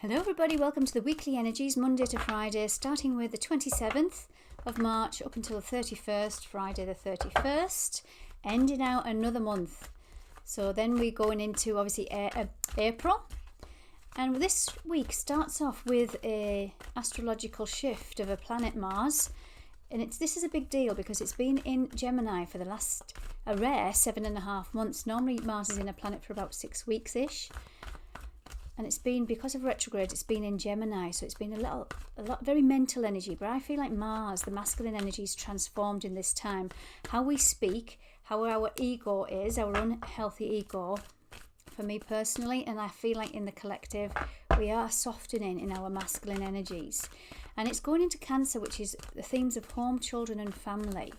Hello everybody, welcome to the weekly energies, Monday to Friday, starting with the 27th of March up until the 31st, Friday the 31st, ending out another month. So then we're going into obviously April, and this week starts off with a astrological shift of a planet Mars, and this is a big deal because it's been in Gemini for the last a rare 7.5 months. Normally Mars is in a planet for about 6 weeks-ish. And it's been, because of retrograde, it's been in Gemini. So it's been a lot, very mental energy. But I feel like Mars, the masculine energy, is transformed in this time. How we speak, how our ego is, our unhealthy ego, for me personally. And I feel like in the collective, we are softening in our masculine energies. And it's going into Cancer, which is the themes of home, children and family.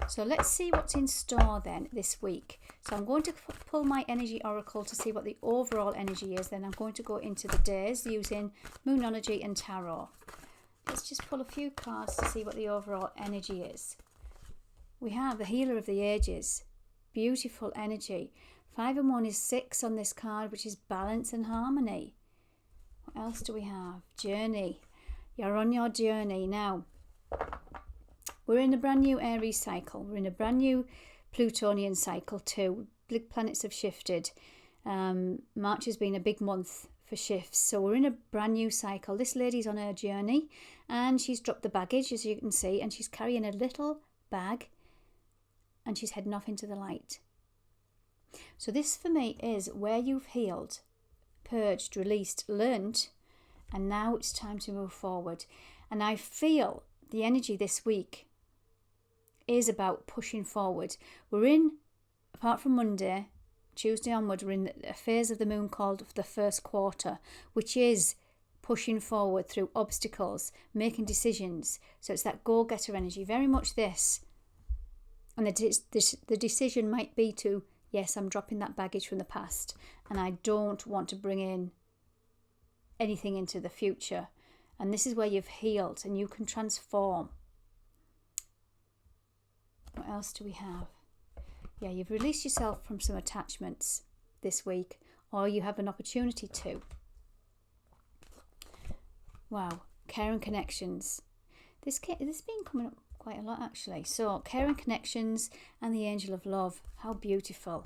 So let's see what's in store then this week. So I'm going to pull my energy oracle to see what the overall energy is. Then I'm going to go into the days using Moonology and Tarot. Let's just pull a few cards to see what the overall energy is. We have the Healer of the Ages. Beautiful energy. 5 and 1 is 6 on this card, which is balance and harmony. What else do we have? Journey. You're on your journey now. We're in a brand new Aries cycle. We're in a brand new Plutonian cycle too. Big planets have shifted. March has been a big month for shifts. So we're in a brand new cycle. This lady's on her journey and she's dropped the baggage, as you can see, and she's carrying a little bag and she's heading off into the light. So this for me is where you've healed, purged, released, learnt, and now it's time to move forward. And I feel the energy this week is about pushing forward. We're in, apart from Monday, Tuesday onward, we're in a phase of the moon called the first quarter, which is pushing forward through obstacles, making decisions. So it's that go-getter energy, very much this. And the decision might be to, yes, I'm dropping that baggage from the past and I don't want to bring in anything into the future. And this is where you've healed and you can transform. What else do we have? Yeah, you've released yourself from some attachments this week, or you have an opportunity to. Wow, care and connections. This has been coming up quite a lot actually. So care and connections and the angel of love. How beautiful.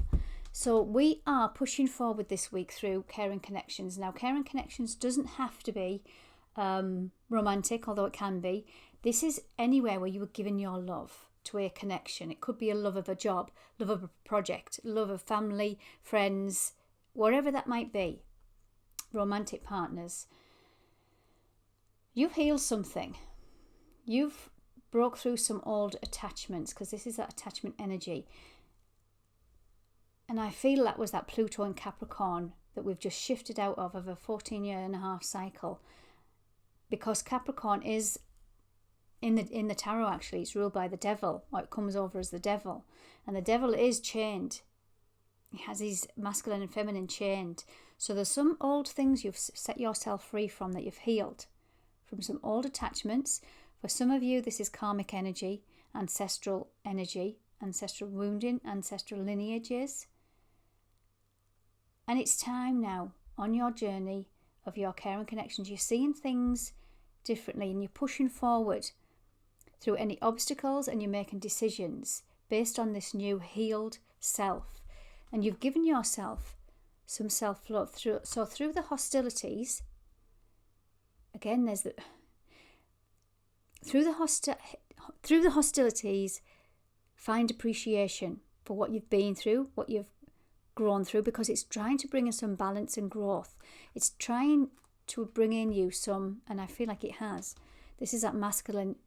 So we are pushing forward this week through care and connections. Now, care and connections doesn't have to be romantic, although it can be. This is anywhere where you are giving your love to a connection. It could be a love of a job, love of a project, love of family, friends, whatever that might be. Romantic partners. You've healed something. You've broke through some old attachments, because this is that attachment energy. And I feel that was that Pluto and Capricorn that we've just shifted out of a 14-year-and-a-half cycle. Because Capricorn is in the tarot, actually, it's ruled by the devil, or it comes over as the devil. And the devil is chained. He has his masculine and feminine chained. So there's some old things you've set yourself free from, that you've healed from some old attachments. For some of you, this is karmic energy, ancestral wounding, ancestral lineages. And it's time now, on your journey of your care and connections, you're seeing things differently and you're pushing forward through any obstacles, and you're making decisions based on this new healed self. And you've given yourself some self-love through the hostilities. Again, there's through the hostilities, find appreciation for what you've been through, what you've grown through, because it's trying to bring in some balance and growth. It's trying to bring in you some, and I feel like it has. This is that masculine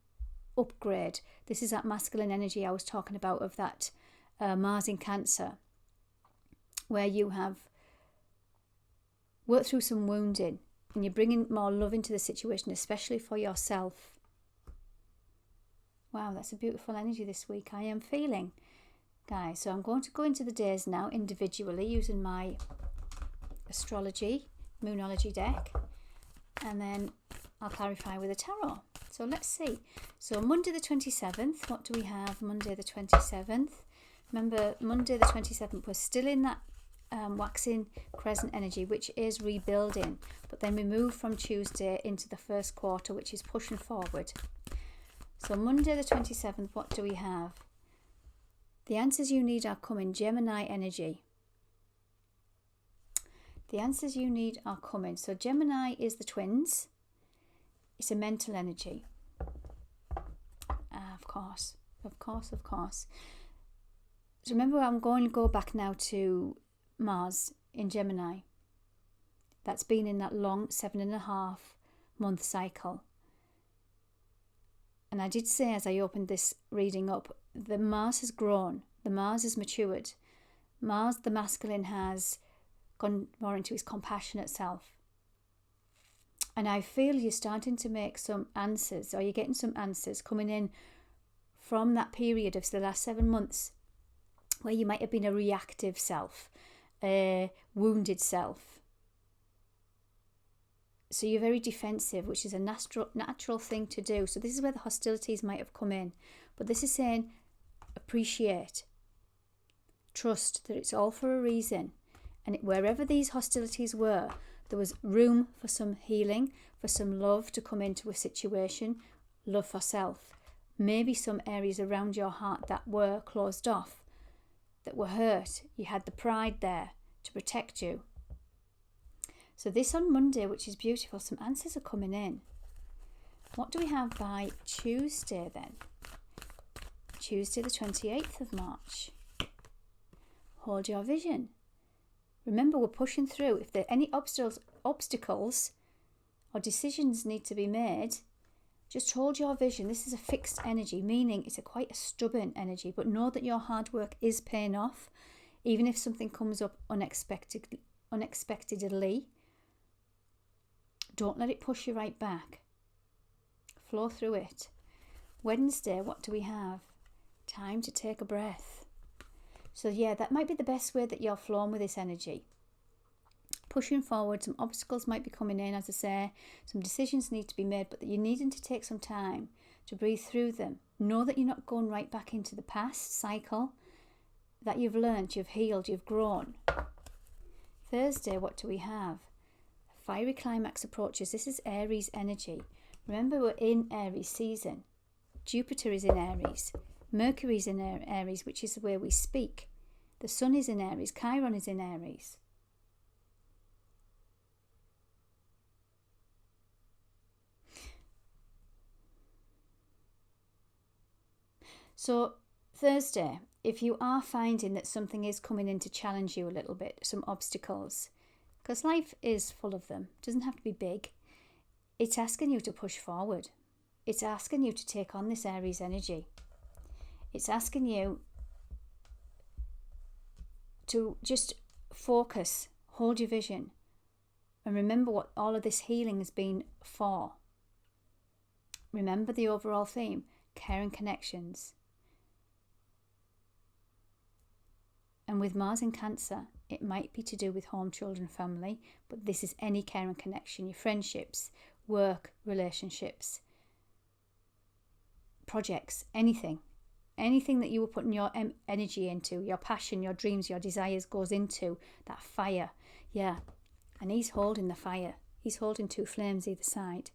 upgrade. This is that masculine energy I was talking about, of that Mars in Cancer, where you have worked through some wounding and you're bringing more love into the situation, especially for yourself. Wow, that's a beautiful energy this week I am feeling, guys. So I'm going to go into the days now individually using my astrology, Moonology deck, and then I'll clarify with a tarot. So let's see. So Monday the 27th, what do we have Monday the 27th? Remember, Monday the 27th, we're still in that waxing crescent energy, which is rebuilding. But then we move from Tuesday into the first quarter, which is pushing forward. So Monday the 27th, what do we have? The answers you need are coming. Gemini energy. The answers you need are coming. So Gemini is the twins. It's a mental energy. Of course. So remember, I'm going to go back now to Mars in Gemini. That's been in that long 7.5 month cycle. And I did say, as I opened this reading up, the Mars has grown. The Mars has matured. Mars, the masculine, has gone more into his compassionate self. And I feel you're starting to make some answers, or you're getting some answers coming in from that period of the last 7 months, where you might have been a reactive self, a wounded self. So you're very defensive, which is a natural thing to do. So this is where the hostilities might have come in. But this is saying appreciate, trust that it's all for a reason. And wherever these hostilities were, there was room for some healing, for some love to come into a situation, love for self. Maybe some areas around your heart that were closed off, that were hurt. You had the pride there to protect you. So this on Monday, which is beautiful, some answers are coming in. What do we have by Tuesday then? Tuesday the 28th of March. Hold your vision. Remember, we're pushing through. If there are any obstacles or decisions need to be made, just hold your vision. This is a fixed energy, meaning it's quite a stubborn energy, but know that your hard work is paying off, even if something comes up unexpectedly. Don't let it push you right back. Flow through it. Wednesday, what do we have? Time to take a breath. So yeah, that might be the best way that you're flowing with this energy. Pushing forward, some obstacles might be coming in, as I say, some decisions need to be made, but that you're needing to take some time to breathe through them. Know that you're not going right back into the past cycle, that you've learned, you've healed, you've grown. Thursday, what do we have? Fiery climax approaches. This is Aries energy. Remember, we're in Aries season. Jupiter is in Aries. Mercury is in Aries, which is where we speak. The Sun is in Aries. Chiron is in Aries. So Thursday, if you are finding that something is coming in to challenge you a little bit, some obstacles, because life is full of them, it doesn't have to be big, it's asking you to push forward. It's asking you to take on this Aries energy. It's asking you to just focus, hold your vision, and remember what all of this healing has been for. Remember the overall theme, care and connections. And with Mars in Cancer, it might be to do with home, children, family, but this is any care and connection, your friendships, work, relationships, projects, anything that you were putting your energy into, your passion, your dreams, your desires, goes into that fire. Yeah, and he's holding the fire. He's holding two flames either side.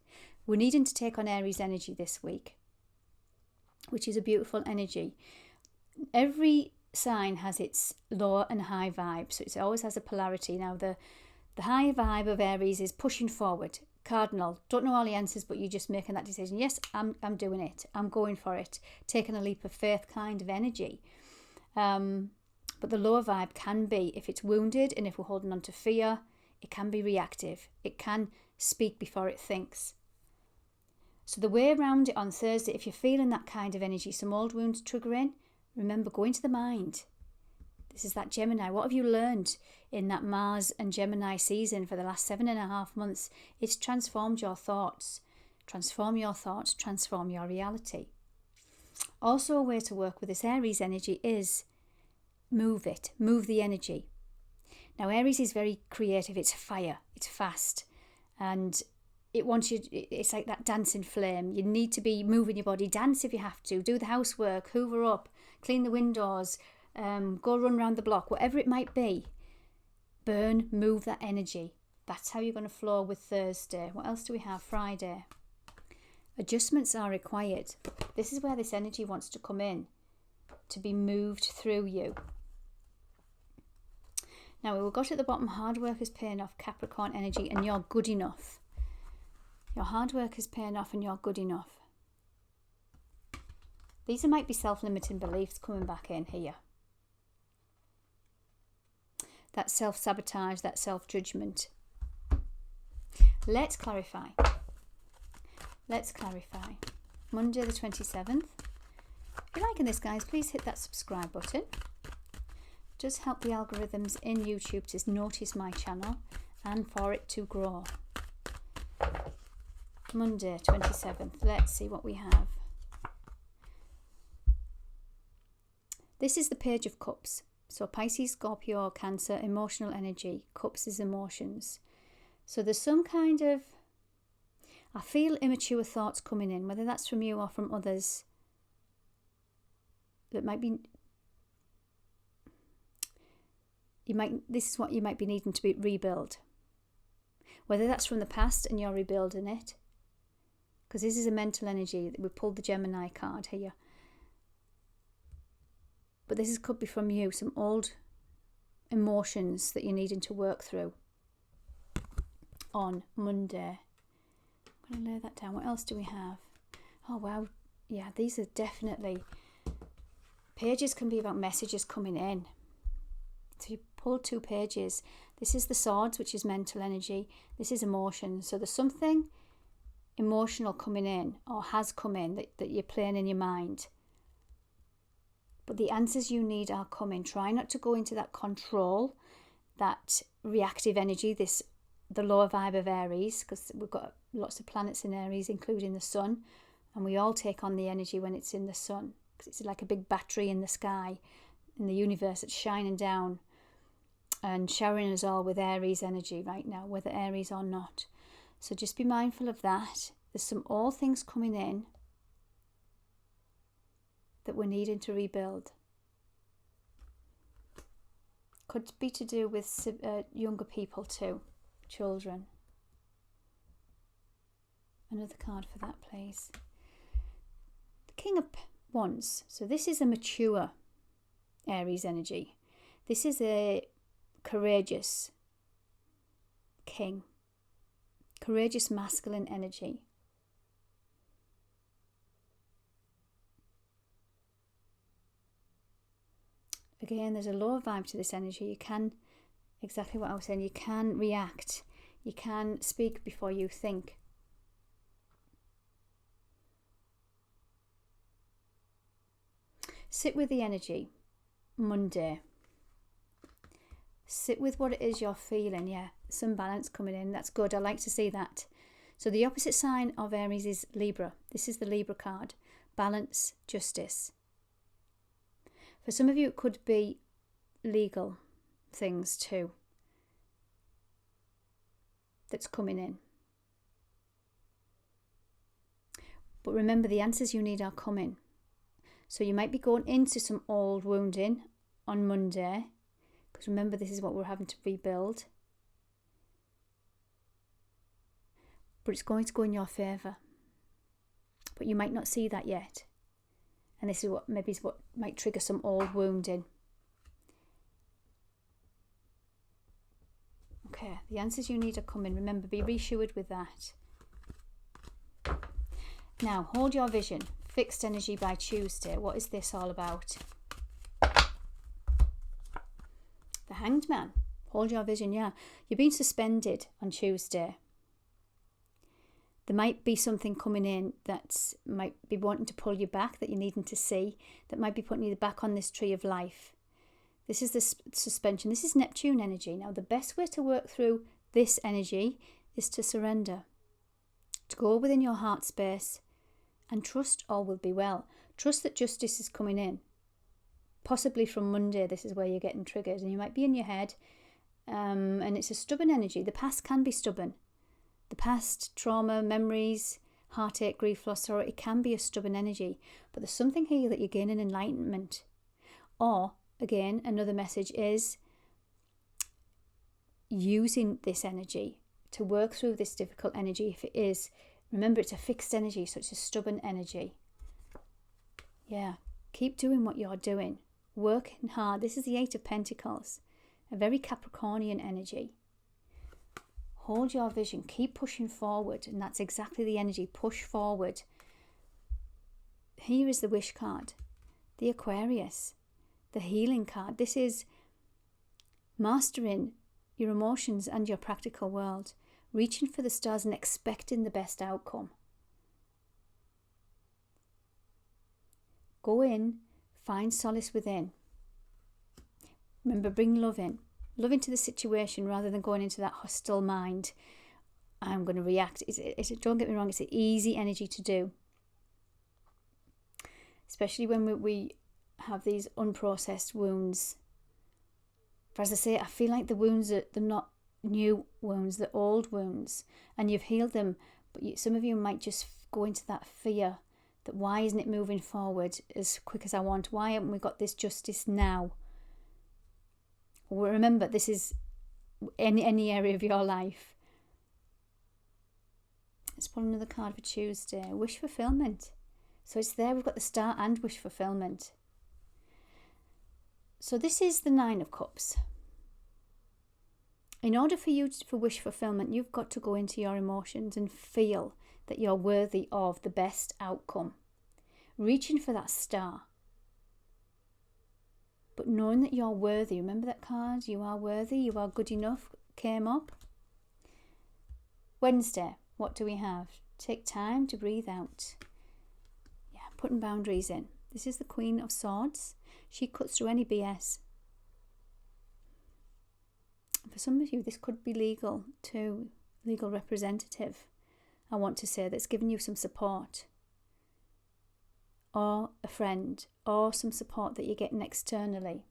We're needing to take on Aries energy this week, which is a beautiful energy. Every sign has its low and high vibe, so it always has a polarity. Now the high vibe of Aries is pushing forward, cardinal, don't know all the answers, but you're just making that decision. Yes, I'm doing it, I'm going for it, taking a leap of faith kind of energy. But the lower vibe can be, if it's wounded and if we're holding on to fear, it can be reactive. It can speak before it thinks. So the way around it on Thursday, if you're feeling that kind of energy, some old wounds triggering, remember, go into the mind. This is that Gemini. What have you learned in that Mars and Gemini season for the last 7.5 months? It's transformed your thoughts. Transform your thoughts, transform your reality. Also, a way to work with this Aries energy is move it, move the energy. Now, Aries is very creative. It's fire, it's fast, and it wants you, it's like that dancing flame. You need to be moving your body. Dance if you have to. Do the housework, hoover up, clean the windows, go run around the block, whatever it might be. move that energy. That's how you're going to flow with Thursday. What else do we have? Friday. Adjustments are required. This is where this energy wants to come in, to be moved through you. Now, we will go to the bottom. Hard work is paying off, Capricorn energy, and you're good enough. Your hard work is paying off and you're good enough. These might be self-limiting beliefs coming back in here. That self-sabotage, that self-judgment. Let's clarify. Let's clarify. Monday the 27th. If you're liking this, guys, please hit that subscribe button. It does help the algorithms in YouTube to notice my channel and for it to grow. Monday 27th. Let's see what we have. This is the Page of Cups. So Pisces, Scorpio, Cancer, emotional energy. Cups is emotions. So there's some kind of, I feel immature thoughts coming in, whether that's from you or from others. That might be, this is what you might be needing to rebuild. Whether that's from the past and you're rebuilding it. Because this is a mental energy. We pulled the Gemini card here. But this could be from you, some old emotions that you're needing to work through on Monday. I'm going to lay that down. What else do we have? Oh, wow. Yeah, these are definitely... Pages can be about messages coming in. So you pull 2 pages. This is the Swords, which is mental energy. This is emotion. So there's something emotional coming in or has come in that you're playing in your mind. But the answers you need are coming. Try not to go into that control, that reactive energy, the lower vibe of Aries, because we've got lots of planets in Aries, including the sun, and we all take on the energy when it's in the sun, because it's like a big battery in the sky, in the universe, that's shining down and showering us all with Aries energy right now, whether Aries or not. So just be mindful of that. There's some old things coming in that we're needing to rebuild. Could be to do with younger people too, children. Another card for that, please. The King of Wands. So this is a mature Aries energy. This is a courageous king. Courageous masculine energy. Again, there's a lower vibe to this energy. You can, exactly what I was saying, you can react. You can speak before you think. Sit with the energy, Monday. Sit with what it is you're feeling, yeah. Some balance coming in, that's good. I like to see that. So the opposite sign of Aries is Libra. This is the Libra card. Balance, justice. For some of you, it could be legal things too that's coming in. But remember, the answers you need are coming. So you might be going into some old wounding on Monday, because remember, this is what we're having to rebuild. But it's going to go in your favour. But you might not see that yet. And this is what might trigger some old wounding. Okay, the answers you need are coming. Remember, be reassured with that. Now, hold your vision. Fixed energy by Tuesday. What is this all about? The Hanged Man. Hold your vision, yeah. You're being suspended on Tuesday. There might be something coming in that might be wanting to pull you back, that you're needing to see, that might be putting you back on this tree of life. This is the suspension. This is Neptune energy. Now, the best way to work through this energy is to surrender, to go within your heart space and trust all will be well. Trust that justice is coming in. Possibly from Monday, this is where you're getting triggered, and you might be in your head, and it's a stubborn energy. The past can be stubborn. The past, trauma, memories, heartache, grief, loss, sorrow, it can be a stubborn energy. But there's something here that you're gaining enlightenment. Or, again, another message is using this energy to work through this difficult energy. If it is, remember, it's a fixed energy, so it's a stubborn energy. Yeah, keep doing what you're doing. Working hard. This is the Eight of Pentacles, a very Capricornian energy. Hold your vision. Keep pushing forward. And that's exactly the energy. Push forward. Here is the Wish card. The Aquarius. The Healing card. This is mastering your emotions and your practical world. Reaching for the stars and expecting the best outcome. Go in. Find solace within. Remember, bring love in. Love into the situation rather than going into that hostile mind. I'm going to react. Don't get me wrong, it's an easy energy to do. Especially when we have these unprocessed wounds. But as I say, I feel like the wounds they're not new wounds, they're old wounds. And you've healed them, but some of you might just go into that fear that why isn't it moving forward as quick as I want? Why haven't we got this justice now? Well, remember, this is any area of your life. Let's pull another card for Tuesday. Wish fulfillment. So it's there. We've got the Star and wish fulfillment. So this is the Nine of Cups. In order for wish fulfillment, you've got to go into your emotions and feel that you're worthy of the best outcome. Reaching for that star. But knowing that you're worthy. Remember that card? You are worthy. You are good enough. Came up. Wednesday. What do we have? Take time to breathe out. Yeah, putting boundaries in. This is the Queen of Swords. She cuts through any BS. For some of you, this could be legal too. Legal representative, I want to say, that's giving you some support. Or a friend, or some support that you're getting externally.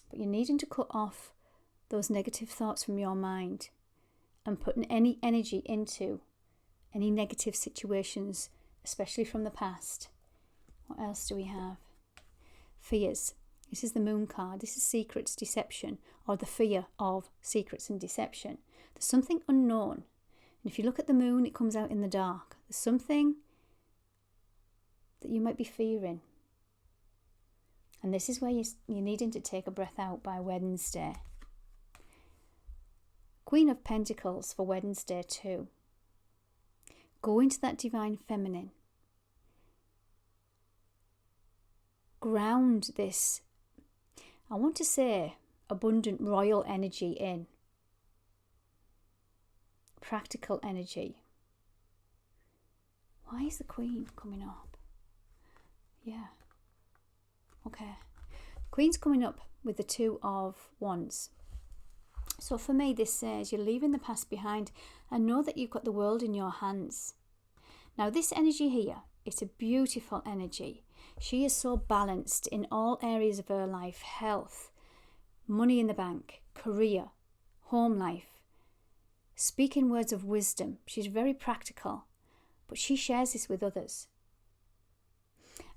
But you're needing to cut off those negative thoughts from your mind and putting any energy into any negative situations, especially from the past. What else do we have? Fears. This is the Moon card. This is secrets, deception, or the fear of secrets and deception. There's something unknown. And if you look at the moon, it comes out in the dark. There's something that you might be fearing. And this is where you're needing to take a breath out by Wednesday. Queen of Pentacles for Wednesday too. Go into that divine feminine. Ground this, I want to say, abundant royal energy in. Practical energy. Why is the Queen coming up? Yeah. Okay. Queen's coming up with the Two of Wands. So for me, this says you're leaving the past behind and know that you've got the world in your hands. Now this energy here, it's a beautiful energy. She is so balanced in all areas of her life. Health, money in the bank, career, home life. Speaking words of wisdom. She's very practical, but she shares this with others.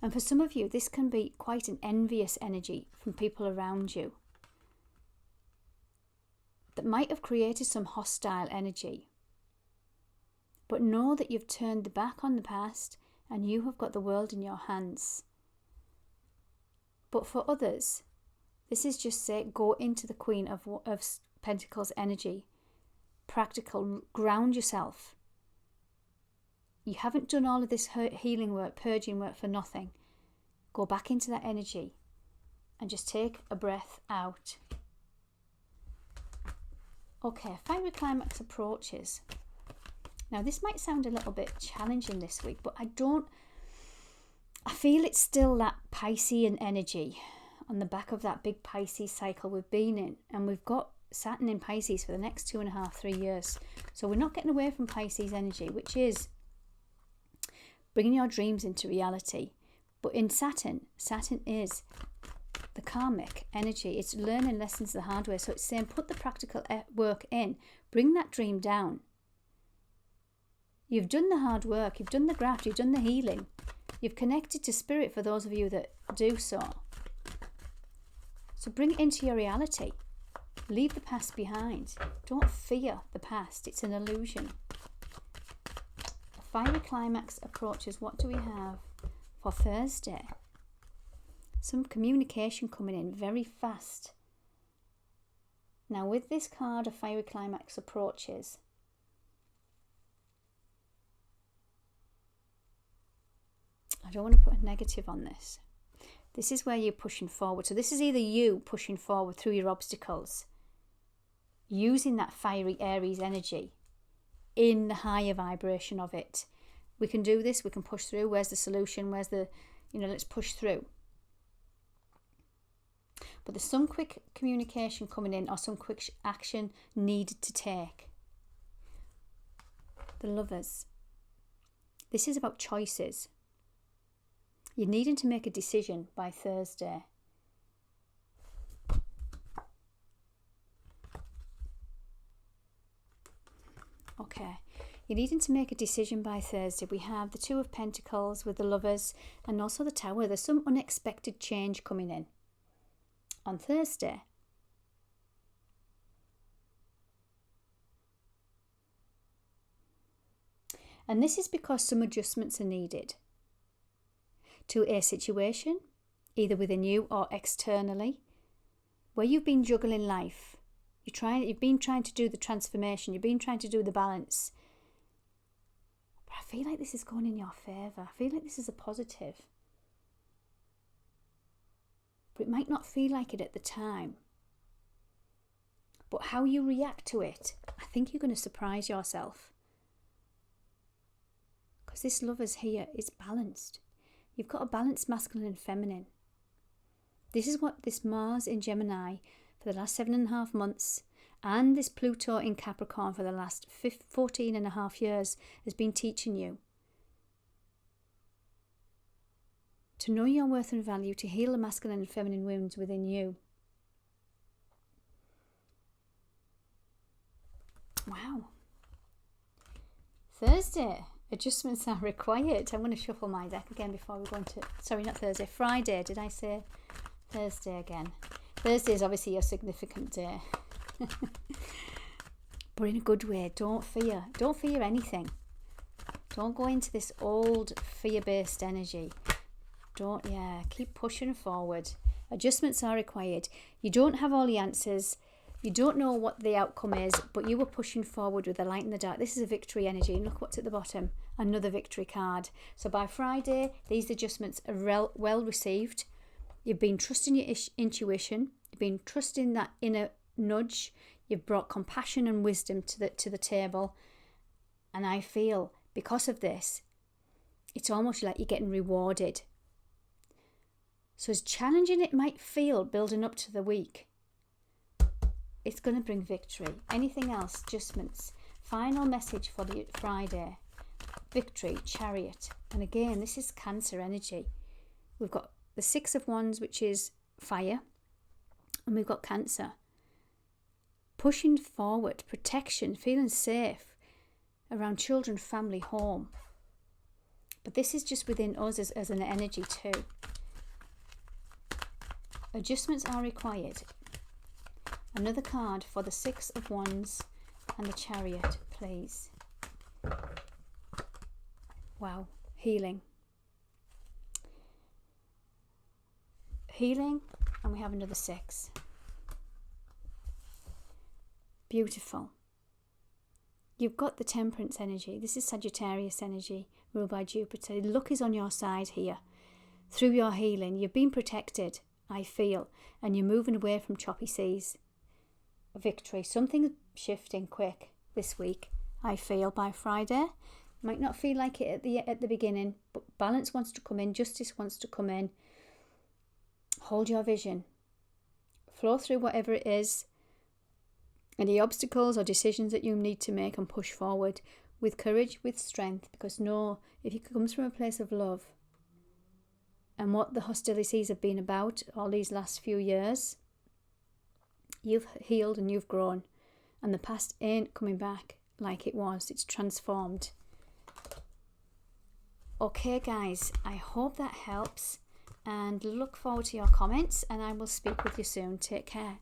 And for some of you, this can be quite an envious energy from people around you that might have created some hostile energy. But know that you've turned the back on the past and you have got the world in your hands. But for others, this is just say, go into the Queen of Pentacles energy. Practical, ground yourself. You haven't done all of this healing work, purging work for nothing. Go back into that energy and just take a breath out. Okay, fiery climax approaches. Now this might sound a little bit challenging this week, but I feel it's still that Piscean energy on the back of that big Pisces cycle we've been in, and we've got Saturn in Pisces for the next 2.5, 3 years. So we're not getting away from Pisces energy, which is bringing your dreams into reality. But in Saturn is the karmic energy. It's learning lessons the hard way. So it's saying put the practical work in. Bring that dream down. You've done the hard work. You've done the graft. You've done the healing. You've connected to spirit for those of you that do so. So bring it into your reality. Leave the past behind. Don't fear the past. It's an illusion. A fiery climax approaches. What do we have for Thursday? Some communication coming in very fast. Now with this card, a fiery climax approaches. I don't want to put a negative on this. This is where you're pushing forward. So this is either you pushing forward through your obstacles, using that fiery Aries energy in the higher vibration of it. We can do this. We can push through. Where's the solution? Where's the, let's push through. But there's some quick communication coming in or some quick action needed to take. The Lovers. This is about choices. You're needing to make a decision by Thursday. Okay. You're needing to make a decision by Thursday. We have the Two of Pentacles with the Lovers and also the Tower. There's some unexpected change coming in on Thursday. And this is because some adjustments are needed to a situation, either within you or externally, where you've been juggling life. You've been trying to do the transformation. You've been trying to do the balance. But I feel like this is going in your favour. I feel like this is a positive. But it might not feel like it at the time. But how you react to it, I think you're going to surprise yourself. Because this Lovers here is balanced. You've got a balanced masculine and feminine. This is what this Mars in Gemini for the last 7.5 months and this Pluto in Capricorn for the last 14.5 years has been teaching you. To know your worth and value, to heal the masculine and feminine wounds within you. Wow. Thursday. Adjustments are required. I'm going to shuffle my deck again before we go into... Sorry, not Thursday. Friday. Did I say Thursday again? Thursday is obviously your significant day. But in a good way. Don't fear. Don't fear anything. Don't go into this old fear-based energy. Keep pushing forward. Adjustments are required. You don't have all the answers. You don't know what the outcome is, but you were pushing forward with the light and the dark. This is a victory energy. And look what's at the bottom. Another victory card. So by Friday, these adjustments are well received. You've been trusting your intuition. You've been trusting that inner nudge. You've brought compassion and wisdom to the table. And I feel, because of this, it's almost like you're getting rewarded. So as challenging it might feel building up to the week, it's going to bring victory. Anything else? Adjustments. Final message for the Friday. Victory, Chariot. And again, this is Cancer energy. We've got the Six of Wands, which is fire. And we've got Cancer. Pushing forward, protection, feeling safe around children, family, home. But this is just within us as an energy too. Adjustments are required. Another card for the Six of Wands and the Chariot, please. Wow, healing. Healing, and we have another six. Beautiful. You've got the Temperance energy. This is Sagittarius energy, ruled by Jupiter. Luck is on your side here. Through your healing, you've been protected, I feel, and you're moving away from choppy seas. Victory. Something's shifting quick this week, I feel, by Friday. Might not feel like it at the beginning, but balance wants to come in, justice wants to come in. Hold your vision. Flow through whatever it is, any obstacles or decisions that you need to make, and push forward with courage, with strength, because know if it comes from a place of love and what the hostilities have been about all these last few years, you've healed and you've grown, and the past ain't coming back like it was. It's transformed. Okay guys, I hope that helps. and look forward to your comments, and I will speak with you soon. Take care.